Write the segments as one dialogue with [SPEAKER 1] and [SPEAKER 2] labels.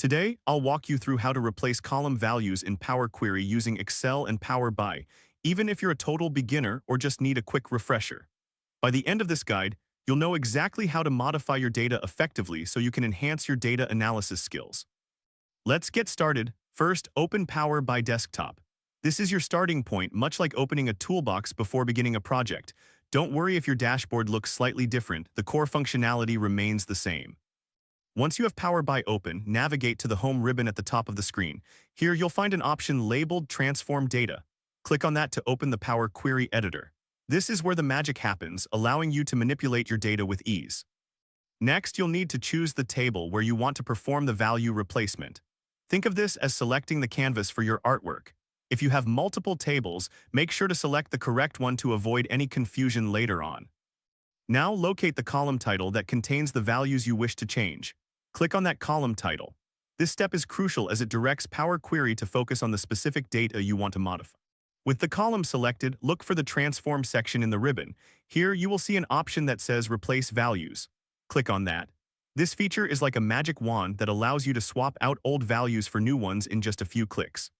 [SPEAKER 1] Today, I'll walk you through how to replace column values in Power Query using Excel and Power BI, even if you're a total beginner or just need a quick refresher. By the end of this guide, you'll know exactly how to modify your data effectively so you can enhance your data analysis skills. Let's get started. First, open Power BI Desktop. This is your starting point, much like opening a toolbox before beginning a project. Don't worry if your dashboard looks slightly different, the core functionality remains the same. Once you have Power BI open, navigate to the Home ribbon at the top of the screen. Here you'll find an option labeled Transform Data. Click on that to open the Power Query Editor. This is where the magic happens, allowing you to manipulate your data with ease. Next, you'll need to choose the table where you want to perform the value replacement. Think of this as selecting the canvas for your artwork. If you have multiple tables, make sure to select the correct one to avoid any confusion later on. Now locate the column title that contains the values you wish to change. Click on that column title. This step is crucial as it directs Power Query to focus on the specific data you want to modify. With the column selected, look for the Transform section in the ribbon. Here you will see an option that says Replace Values. Click on that. This feature is like a magic wand that allows you to swap out old values for new ones in just a few clicks.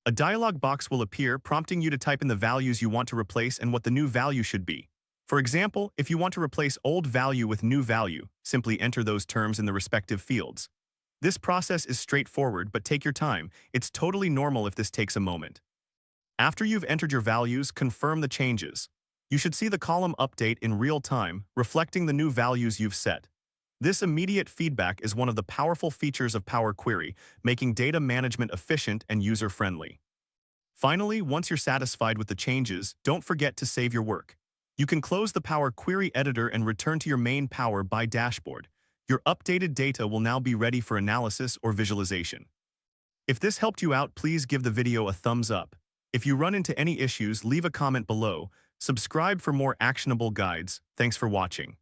[SPEAKER 1] A dialog box will appear, prompting you to type in the values you want to replace and what the new value should be. For example, if you want to replace old value with new value, simply enter those terms in the respective fields. This process is straightforward, but take your time. It's totally normal if this takes a moment. After you've entered your values, confirm the changes. You should see the column update in real time, reflecting the new values you've set. This immediate feedback is one of the powerful features of Power Query, making data management efficient and user-friendly. Finally, once you're satisfied with the changes, don't forget to save your work. You can close the Power Query Editor and return to your main Power BI dashboard. Your updated data will now be ready for analysis or visualization. If this helped you out, please give the video a thumbs up. If you run into any issues, leave a comment below. Subscribe for more actionable guides. Thanks for watching.